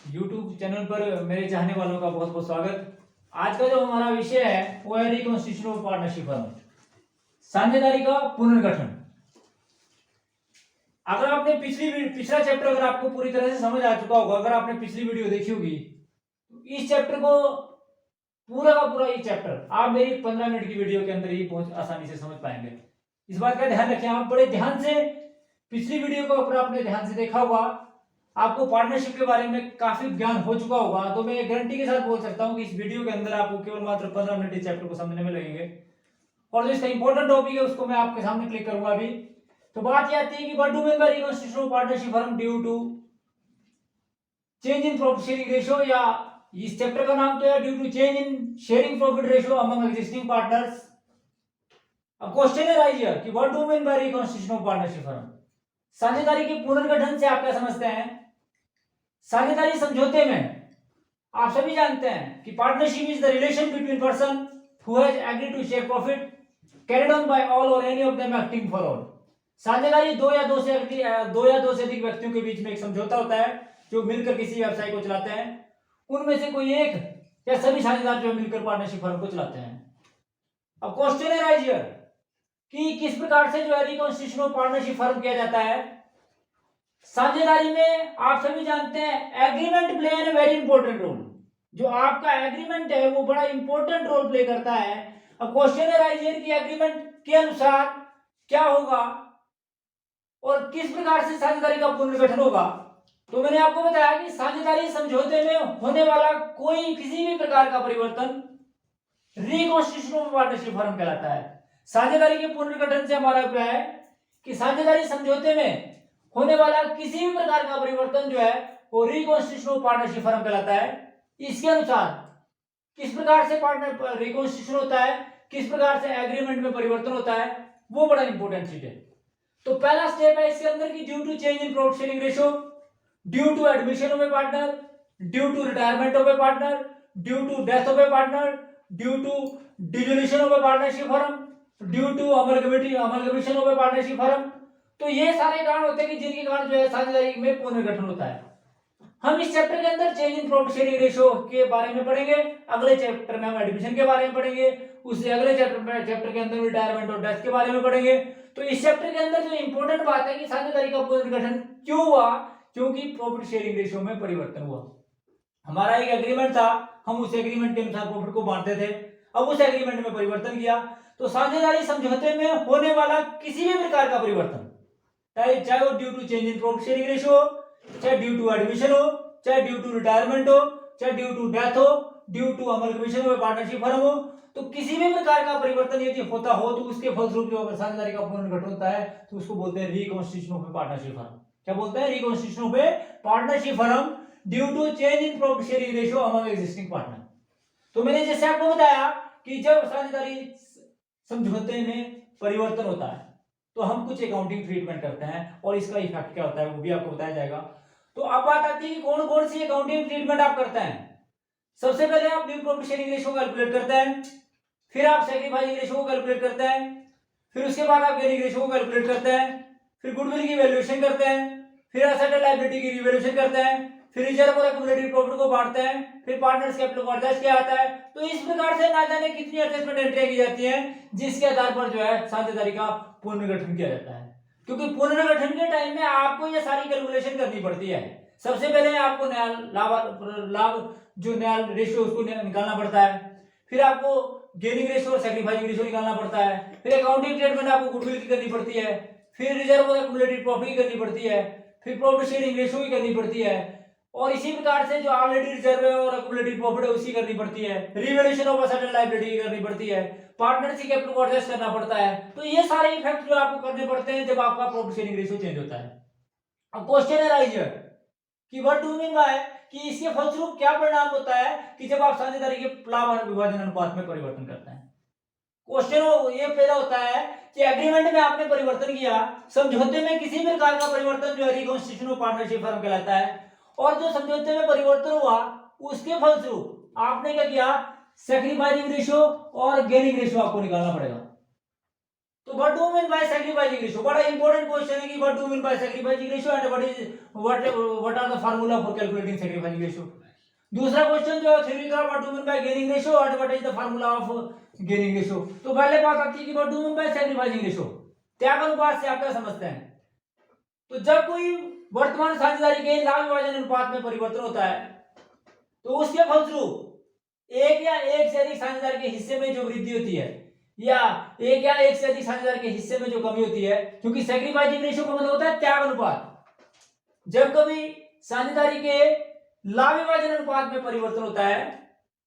YouTube channel पर मेरे चाहने वालों का बहुत बहुत स्वागत। आज का जो हमारा विषय है वो है रिकॉन्स्टिट्यूशन ऑफ पार्टनरशिप फर्म, साझेदारी का पुनर्गठन। अगर आपने पिछला चैप्टर अगर आपको पूरी तरह से समझ आ चुका होगा, अगर आपने पिछली वीडियो देखी होगी, तो इस चैप्टर को पूरा का पूरा ये चैप्टर आप मेरी 15 मिनट की वीडियो के अंदर ही बहुत आसानी से समझ पाएंगे। इस बात का ध्यान रखें, आप बड़े ध्यान से पिछली वीडियो को अगर आपने ध्यान से देखा होगा, आपको पार्टनरशिप के बारे में काफी ज्ञान हो चुका होगा, तो मैं गारंटी के साथ बोल सकता हूं कि इस वीडियो के अंदर आपको केवल मात्र 15 मिनट इस चैप्टर को समझने में लगेंगे। और जो इसका इंपॉर्टेंट टॉपिक है उसको मैं आपके सामने क्लिक करूंगा अभी। तो बात यह आती है कि what do mean by reconstitution of partnership firm due to change in profit sharing ratio, या इस चैप्टर का नाम तो है due to change in sharing profit ratio among existing partners. अब क्वेश्चन है हियर कि what do mean by reconstitution of partnership firm, साझेदारी के पुनर्गठन से आप क्या समझते हैं? साझेदारी समझौते में आप सभी जानते हैं कि partnership is the relation between person who has agreed to share profit carried on by all और any of them acting for all. साझेदारी दो या दो से अधिक व्यक्तियों के बीच में एक समझौता होता है जो मिलकर किसी व्यवसाय को चलाते हैं। उनमें से कोई एक या सभी साझेदार जो मिलकर पार्टनरशिप फर्म को चलाते हैं। अब क्वेश्चन है राइज हियर कि किस प्रकार से जो है रिकॉन्स्टिट्यूशन ऑफ पार्टनरशिप फर्म किया जाता है। साझेदारी में आप सभी जानते हैं agreement play an very important role. जो आपका एग्रीमेंट है वो बड़ा इंपॉर्टेंट रोल प्ले करता है। अब क्वेश्चन है राइज हियर कि एग्रीमेंट के अनुसार क्या होगा और किस प्रकार से साझेदारी का पुनर्गठन होगा। तो मैंने आपको बताया कि साझेदारी समझौते में होने वाला कोई किसी भी प्रकार का परिवर्तन रिकॉन्स्टिट्यूशन ऑफ पार्टनरशिप फर्म कहलाता है। साझेदारी के पुनर्गठन से हमारा अभिप्राय है कि साझेदारी समझौते में होने वाला किसी भी प्रकार का परिवर्तन जो है वो रिकॉन्स्टिट्यूशन ऑफ पार्टनरशिप फर्म कहलाता है। इसके अनुसार किस प्रकार से पार्टनर रिकॉन्स्टिट्यूशन होता है, किस प्रकार से एग्रीमेंट में परिवर्तन होता है, वो बड़ा इंपॉर्टेंट चीज है। तो पहला स्टेप है इसके अंदर कि due to change in profit sharing ratio, due to admission of a partner, due to retirement of a partner, due to death of a partner, due to dissolution of a partnership firm, due to amalgamation of a partnership firm. तो ये सारे कारण होते हैं कि जिनके कारण जो है साझेदारी में पुनर्गठन होता है। हम इस चैप्टर के अंदर change in profit sharing ratio के बारे में पढ़ेंगे, अगले चैप्टर में हम एडमिशन के बारे में पढ़ेंगे, उससे अगले चैप्टर के अंदर रिटायरमेंट और डेथ के बारे में पढ़ेंगे। तो इस चैप्टर के अंदर जो इंपॉर्टेंट बात है कि साझेदारी का पुनर्गठन क्यों हुआ, क्योंकि प्रॉफिट शेयरिंग रेशियो में परिवर्तन हुआ। हमारा एक एग्रीमेंट था, हम उस एग्रीमेंट के अनुसार प्रॉफिट को बांटते थे, अब उस एग्रीमेंट में परिवर्तन किया। तो साझेदारी समझौते में होने वाला किसी भी प्रकार का परिवर्तन, चाहे वो due to change in profit sharing ratio हो, चाहे ड्यू टू एडमिशन हो, चाहे ड्यू टू रिटायरमेंट हो, चाहे ड्यू टू डेथ हो, due to amalgamation of partnership firm हो, तो किसी भी प्रकार का परिवर्तन यदि होता हो तो उसके फलस्वरूप जो साझेदारी का पुनर्गठन होता है तो उसको बोलते हैं reconstitution of a partnership firm. क्या बोलते हैं? Reconstitution of a partnership firm due to change in profit sharing ratio among existing partner. तो मैंने जैसे आपको बताया कि जब साझेदारी समझौते में परिवर्तन होता है तो हम कुछ अकाउंटिंग ट्रीटमेंट करते हैं और इसका इफेक्ट क्या होता है वो भी आपको बताया जाएगा। तो अब बात आती है कि कौन कौन सी अकाउंटिंग ट्रीटमेंट आप करते हैं। सबसे पहले आप new profit sharing ratio calculate करते हैं, फिर आप सैक्रिफाइसिंग रेशियो को कैलकुलेट करते हैं, फिर उसके बाद आप गेनिंग रेशियो को कैलकुलेट करते हैं, फिर गुडविल की वैल्यूएशन करते हैं, फिर एसेट एंड लायबिलिटी की रिवैल्यूएशन करते हैं, फिर रिजर्व और एक्युमुलेटेड प्रॉफिट को बांटते हैं, फिर पार्टनर्स कैपिटल को एडजस्ट किया जाता है। तो इस प्रकार से ना जाने कितनी एडजस्टमेंट एंट्रियां की जाती हैं जिसके आधार पर जो है साझेदारी का पुनर्गठन किया जाता है। क्योंकि पुनर्गठन के टाइम में आपको ये सारी कैलकुलेशन करनी पड़ती है। सबसे पहले आपको नया लाभ जो नया रेशियो उसको निकालना पड़ता है, फिर आपको गेनिंग रेशियो और सैक्रिफाइसिंग रेशियो निकालना पड़ता है, फिर अकाउंटिंग ट्रीटमेंट आपको गुडविल की करनी पड़ती है, फिर रिजर्व और एक्युमुलेटेड प्रॉफिट की करनी पड़ती है, फिर प्रॉफिट शेयरिंग रेशियो की करनी पड़ती है, और इसी प्रकार से जो ऑलरेडी रिजर्व है और एक्युमुलेटेड प्रॉफिट है उसकी करनी पड़ती है, revaluation of asset and liability की करनी पड़ती है, पार्टनर्स की कैपिटल को एडजस्ट करना पड़ता है। तो ये सारे इफेक्ट जो आपको करने पड़ते हैं जब आपका प्रॉफिट शेयरिंग रेशियो चेंज होता है। अब क्वेश्चन है राइज कि व्हाट डू मीन बाय कि इसके फलस्वरूप क्या परिणाम होता है कि जब आप साझेदारी के लाभ और विभाजन अनुपात में परिवर्तन करते हैं। क्वेश्चन ये पैदा होता है कि एग्रीमेंट में आपने परिवर्तन किया, समझौते में किसी प्रकार का परिवर्तन जो है रिकॉन्स्टिट्यूशन ऑफ पार्टनरशिप फर्म कहलाता है, और जो समझौते में परिवर्तन हुआ उसके फलस्वरूप आपने क्या किया, सैक्रिफाइसिंग रेशियो और गेनिंग रेशियो आपको निकालना पड़ेगा। तो what do mean by sacrificing ratio, बड़ा इंपॉर्टेंट क्वेश्चन है कि what do mean by sacrificing ratio and what are the formula for calculating sacrificing ratio. दूसरा क्वेश्चन जो थ्योरी का what do mean by gaining ratio and what is the formula of gaining ratio. तो पहले बात आती है कि what do mean by sacrificing ratio, त्याग अनुपात से आप क्या समझते हैं। तो जब कोई वर्तमान साझेदारी के लाभ विभाजन अनुपात में परिवर्तन होता है तो उसके फलस्वरूप एक या एक से अधिक साझेदार के हिस्से में जो वृद्धि होती है या एक या एक से अधिक साझेदार के हिस्से में जो कमी होती है, क्योंकि सैक्रिफाइसिंग रेशियो का मतलब होता है त्याग अनुपात। जब कभी साझेदारी के लाभ विभाजन अनुपात में परिवर्तन होता है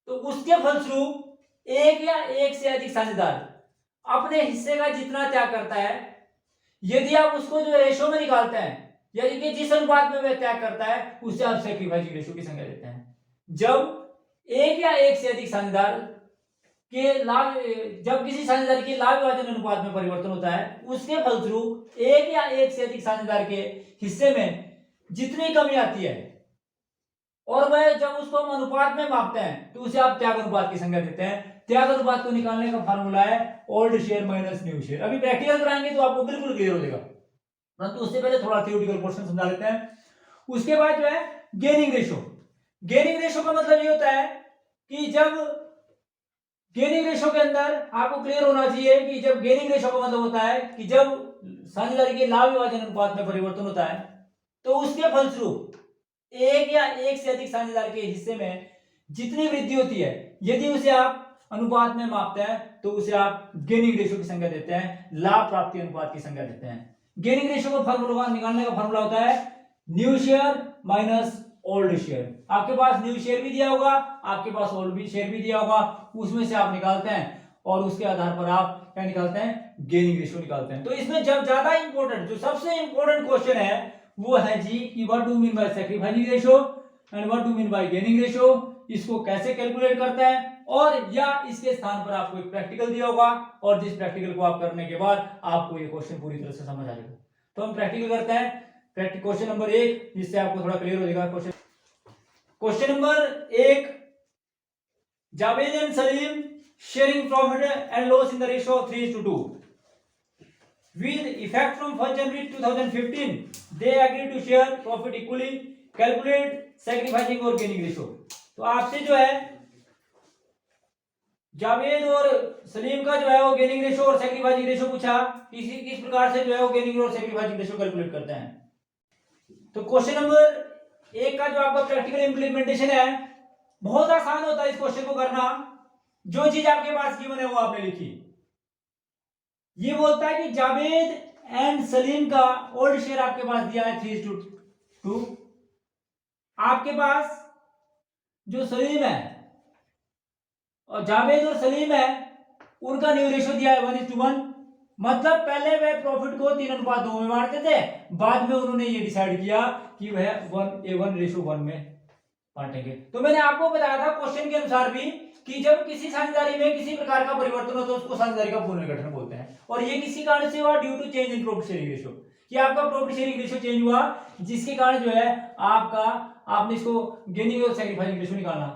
तो उसके फलस्वरूप एक या एक से अधिक साझेदार अपने हिस्से का जितना त्याग करता है, यदि आप उसको जो रेशियो में निकालते हैं, यानी कि जिस अनुपात में वह त्याग करता है उससे आप सैक्रिफाइसिंग रेशियो की संज्ञा देते हैं। जब एक या एक से अधिक साझेदार के लाभ, जब किसी साझेदार के लाभ विभाजन अनुपात में परिवर्तन होता है उसके फलस्वरूप एक या एक से अधिक साझेदार के हिस्से में जितनी कमी आती है और वह जब उसको हम अनुपात में मापते हैं तो उसे आप त्याग अनुपात की संज्ञा देते हैं। त्याग अनुपात को निकालने का फार्मूला है old share minus new share. अभी प्रैक्टिकल कराएंगे तो आपको बिल्कुल क्लियर हो जाएगा, परंतु उससे पहले थोड़ा थ्योरेटिकल क्वेश्चन समझा लेते हैं। उसके बाद जो है गेनिंग रेशियो। गेनिंग रेशियो का मतलब ये होता है कि जब गेनिंग रेशियो के अंदर आपको क्लियर होना चाहिए कि जब गेनिंग रेशियो का मतलब होता है कि जब साझेदारी के लाभ विभाजन अनुपात में परिवर्तन होता है तो उसके फलस्वरूप एक या एक से अधिक साझेदार के हिस्से में जितनी वृद्धि होती है, यदि उसे आप अनुपात में मापते हैं तो उसे आप गेनिंग रेशियो की संज्ञा देते हैं, लाभ प्राप्ति अनुपात की संज्ञा देते हैं। गेनिंग रेशियो का फार्मूला निकालने का फार्मूला होता है new share minus old share. आपके पास न्यू शेयर भी दिया होगा, आपके पास ओल्ड भी शेयर भी दिया होगा, उसमें से आप निकालते हैं और उसके आधार पर आप क्या निकालते हैं, गेनिंग रेशियो निकालते हैं। तो इसमें जब ज्यादा इंपॉर्टेंट, जो सबसे इंपॉर्टेंट क्वेश्चन है वो है जी कि what do mean by sacrificing ratio and what do mean by gaining ratio, इसको कैसे कैलकुलेट करते हैं, और या इसके स्थान पर आपको एक प्रैक्टिकल दिया होगा और जिस प्रैक्टिकल को आप करने के बाद आपको ये क्वेश्चन पूरी तरह से समझ आ जाएगा। तो हम प्रैक्टिकल करते हैं। क्वेश्चन नंबर 1, जिससे आपको थोड़ा क्लियर हो जाएगा। Question number 1, Javed and Salim sharing profit and loss in the ratio of 3:2 with effect from 1st January 2015 they agree to share profit equally, calculate sacrificing और gaining ratio। तो आपसे जो है जावेद और सलीम का जो है वो गेनिंग रेशियो और सैक्रिफाइसिंग रेशियो पूछा, किस प्रकार से जो है वो गेनिंग और सैक्रिफाइसिंग रेशियो कैलकुलेट करते हैं। तो क्वेश्चन नंबर 1 का जो आपका प्रैक्टिकल इंप्लीमेंटेशन है बहुत आसान होता है इस क्वेश्चन को करना। जो चीज आपके पास गिवन है वो आपने लिखी। ये बोलता है कि जावेद एंड सलीम का ओल्ड शेयर आपके पास दिया है 3:2। आपके पास जो सलीम है और जावेद और सलीम है उनका न्यू रेशियो दिया है 1:1। मतलब पहले वह प्रॉफिट को 3:2 में बांटते थे, बाद में उन्होंने ये डिसाइड किया कि वह 1:1 में बांटेंगे। तो मैंने आपको बताया था क्वेश्चन के अनुसार भी कि जब किसी साझेदारी में किसी प्रकार का परिवर्तन हो तो उसको साझेदारी का पुनर्गठन बोलते हैं, और ये किसी कारण से हुआ due to change in profit sharing ratio, कि आपका प्रॉफिट शेयरिंग रेशियो चेंज हुआ जिसके कारण जो है आपने इसको गेनिंग और सैक्रिफाइसिंग रेशियो निकालना।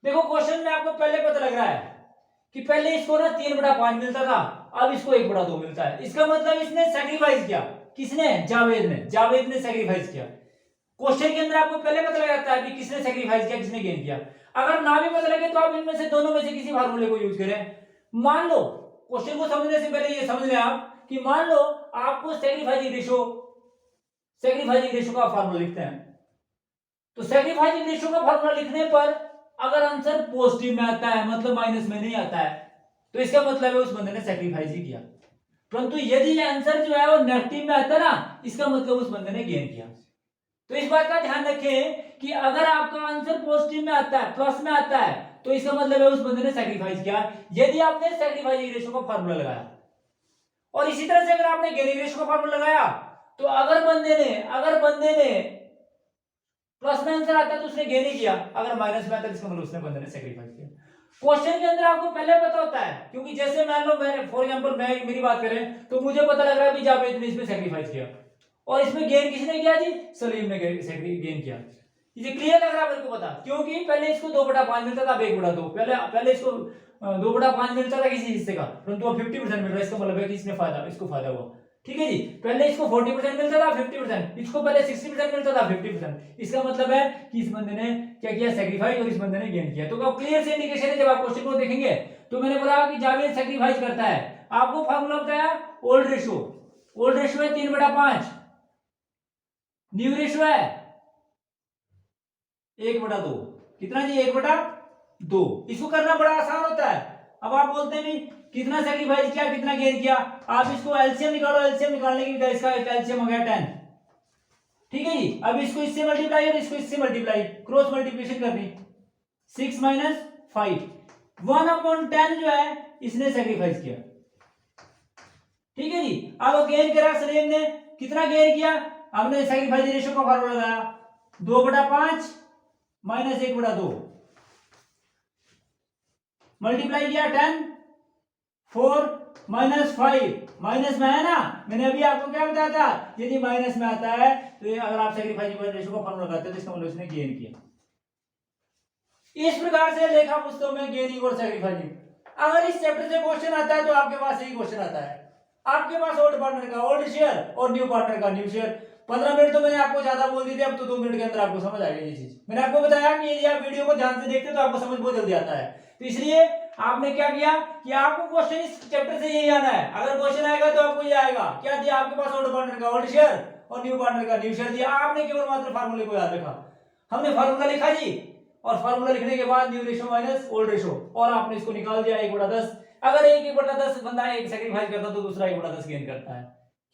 देखो क्वेश्चन में आपको पहले पता लग रहा है कि पहले इसको ना 3/5 मिलता था, अब इसको 1/2 मिलता है। इसका मतलब इसने सैक्रिफाइस किया। किसने? जावेद ने सैक्रिफाइस किया। क्वेश्चन के अंदर आपको पहले पता लग जाता है कि किसने सैक्रिफाइस किया, किसने गेन किया। अगर ना भी पता लगे तो आप इनमें से दोनों में से किसी फार्मूले को यूज करें। मान लो क्वेश्चन को समझने से पहले ये समझ लें आप कि मान लो आपको सैक्रिफाइसिंग रेशियो का फार्मूला लिखते हैं, तो सैक्रिफाइसिंग रेशियो का फार्मूला लिखने पर अगर आंसर पॉजिटिव में आता है, मतलब माइनस में नहीं आता है, तो इसका मतलब है उस बंदे ने सैक्रिफाइस ही किया। परंतु यदि आंसर जो है वो नेगेटिव में आता है ना, इसका मतलब उस बंदे ने गेन किया। तो इस बात का ध्यान रखें कि अगर आपका आंसर पॉजिटिव में आता है, प्लस में आता है, तो इसका मतलब है उस बंदे ने सैक्रिफाइस किया, यदि आपने सैक्रिफाइसिंग रेशियो का फार्मूला लगाया। और इसी तरह से अगर आपने गेनिंग रेशियो का फार्मूला लगाया तो अगर बंदे ने प्लस में आंसर आता है तो उसने गेन ही किया, अगर माइनस में आता है इसका मतलब उसने बंदे ने सैक्रिफाइस किया। क्वेश्चन के अंदर आपको पहले पता होता है, क्योंकि जैसे मान लो मैंने फॉर एग्जांपल मेरी बात करें तो मुझे पता लग रहा है कि जावेद ने इसमें सैक्रिफाइस किया और इसमें गेन किसने किया जी? सलीम ने गेन किया। ये क्लियर लग रहा है मेरे को बता, क्योंकि पहले इसको 2/5 मिलता था, अब 1/2। पहले इसको 2/5 मिलता था किसी हिस्से का, परंतु अब 50% मिल रहा है। इसका मतलब है कि इसमें फायदा, इसको फायदा हुआ। ठीक है जी, पहले इसको 40% मिलता था, 50%, इसको पहले 60% मिलता था, 50%। इसका मतलब है कि इस बंदे ने क्या किया, सेक्रीफाइस, और इस बंदे ने गेन किया। तो अब क्लियर से इंडिकेशन है, जब आप क्वेश्चन को देखेंगे तो मैंने बोला कि जावेद सेक्रीफाइस करता है। आपको फार्मूला बताया ओल्ड रेशियो। ओल्ड रेशियो है 3/5, न्यू रेशियो है 1/2। कितना जी, 1/2। इसको करना बड़ा आसान होता है। अब आप बोलते हैं नहीं कितना सेक्रीफाइस किया, कितना गेन किया, आप इसको एलसीएम निकालो। एलसीएम निकालने की विधि, इसका एलसीएम हो गया 10। ठीक है जी, अब इसको इससे मल्टीप्लाई और इसको इससे मल्टीप्लाई, क्रॉस मल्टीप्लिकेशन करनी। 6 - 5, 1/10 जो है इसने सेक्रीफाइस किया। ठीक है जी, अब गेन करा सलीम ने, कितना गेन किया, हमने सेक्रीफाइस रेशियो का फार्मूला लगाया 2/5 - 1/2, मल्टीप्लाई किया 10, 4 - 5, माइनस में है ना। मैंने अभी आपको क्या बताया था, यदि माइनस में आता है तो ये अगर आप सेक्रीफाइस रेशियो का फार्मूला लगाते हैं तो इसका मतलब इसने गेन किया। इस प्रकार से लेखा पुस्तकों में गेनिंग और सेक्रीफाइसिंग। अगर इस चैप्टर से क्वेश्चन आता है तो आपके पास यही क्वेश्चन आता है। आपके पास ओल्ड पार्टनर का ओल्ड शेयर और न्यू पार्टनर का न्यू शेयर। 15 मिनट तो मैंने आपको ज्यादा बोल दी थी, अब तो 2 मिनट के अंदर आपको समझ आ गई ये चीज। मैंने आपको बताया कि यदि आप वीडियो को ध्यान से देखते तो आपको समझ बहुत जल्दी आता है। तो इसलिए आपने क्या किया कि आपको क्वेश्चन इस चैप्टर से यही आना है। अगर क्वेश्चन आएगा तो आपको ये आएगा, क्या दिया आपके पास ओल्ड पार्टनर का ओल्ड शेयर और न्यू पार्टनर का न्यू शेयर दिया। आपने केवल मात्र फार्मूले को याद रखा। हमने फार्मूला लिखा जी, और फार्मूला लिखने के बाद new ratio minus old ratio, और आपने इसको निकाल दिया 1/10। अगर 1/10 बंदा एक सेक्रीफाइस करता तो दूसरा 1/10 गेन करता है।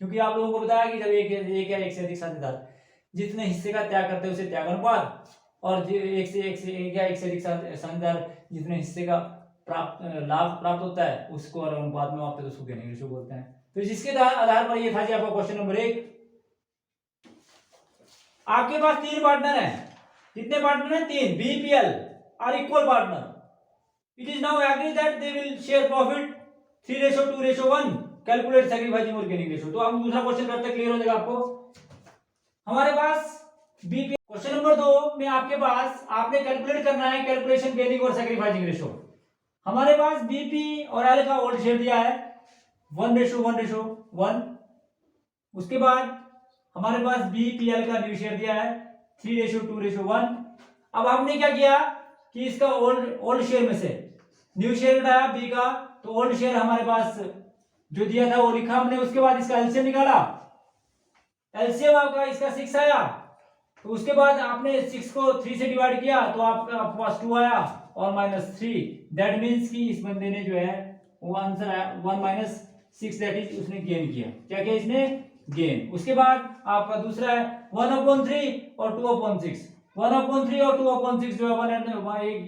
क्योंकि आप लोगों को बताया कि जब एक या एक से अधिक साझेदार जितने हिस्से का त्याग करते हैं उसे त्याग अनुपात, और एक या एक से अधिक साझेदार जितने हिस्से का लाभ प्राप्त होता है उसको और अनुपात में मापते हैं तो उसको गेनिंग रेशियो बोलते हैं। तो जिसके आधार पर ये था जी आपका क्वेश्चन नंबर 1। आपके पास 3 पार्टनर हैं। कितने पार्टनर हैं, 3। BPL are equal partner. It is now agree that they will share profit 3:2:1। Calculate sacrificing और गेनिंग रेशियो। तो हम दूसरा क्वेश्चन करते हैं, क्लियर हो जाएगा आपको। हमारे पास बीपीएल क्वेश्चन नंबर 2 में आपके पास आपने कैलकुलेट करना है कैलकुलेशन गेनिंग और सेक्रीफाइसिंग रेशियो। हमारे पास बीपी और एल का ओल्ड शेयर दिया है 1:1:1। उसके बाद हमारे पास बीपीएल का न्यू शेयर दिया है 3:2:1। अब हमने क्या किया कि इसका ओल्ड शेयर में से न्यू शेयर उठाया बी का, तो ओल्ड शेयर हमारे पास जो दिया था वो लिखा हमने। उसके बाद इसका एलसीएम निकाला। एलसीएम आपका इसका 6 आया, तो उसके बाद आपने 6 को 3 से डिवाइड किया तो आपके पास 2 आया और -3। दैट मींस कि इस बंदे ने जो है वो आंसर आया 1 - 6, दैट इज उसने गेन किया। क्या किया इसने, गेन। उसके बाद आपका दूसरा है 1/3 और 2/6। 1/3 और 2/6 जो है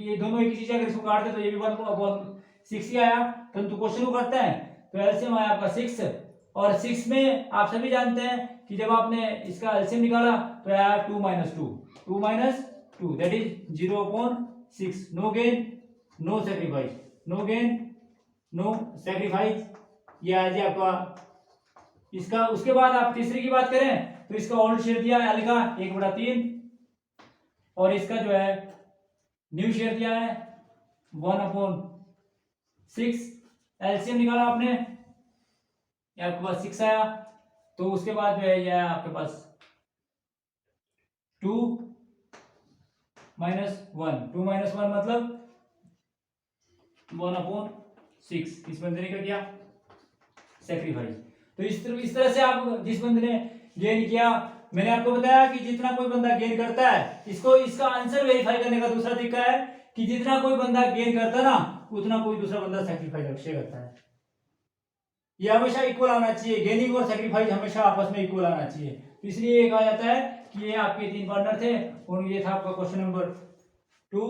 ये दोनों एक ही चीज है। अगर इसको काटते तो ये भी 1/6 ही आया। परंतु क्वेश्चन को करते हैं तो एलसीएम आया आपका 6, और 6 में आप सभी जानते हैं कि जब आपने इसका एलसीएम निकाला तो आया 2 - 2, 2 - 2 that is 0/6। No gain no sacrifice, no gain no sacrifice, ये आया जी आपका इसका। उसके बाद आप तीसरी की बात करें तो इसका ओल्ड शेयर दिया है एल का 1/3, और इसका जो है न्यू शेयर दिया है 1/6। एलसीएम निकाला आपने, आपके पास 6 आया। तो उसके बाद जो है यह आपके पास 2 - 1, 2 - 1 मतलब 1/6। इस बंदे ने क्या किया, सेक्रीफाइस। तो इस तरह से आप जिस बंदे ने गेन किया, मैंने आपको बताया कि जितना कोई बंदा गेन करता है, इसका आंसर वेरीफाई करने का दूसरा तरीका है कि जितना कोई बंदा गेन करता है ना उतना कोई दूसरा बंदा सेक्रीफाइस अवश्य करता है। ये हमेशा इक्वल आना चाहिए। गेनिंग और सेक्रीफाइस हमेशा आपस में इक्वल आना चाहिए। तो इसलिए ये कहा जाता है कि ये आपके 3 पार्टनर थे, और ये था आपका क्वेश्चन नंबर 2।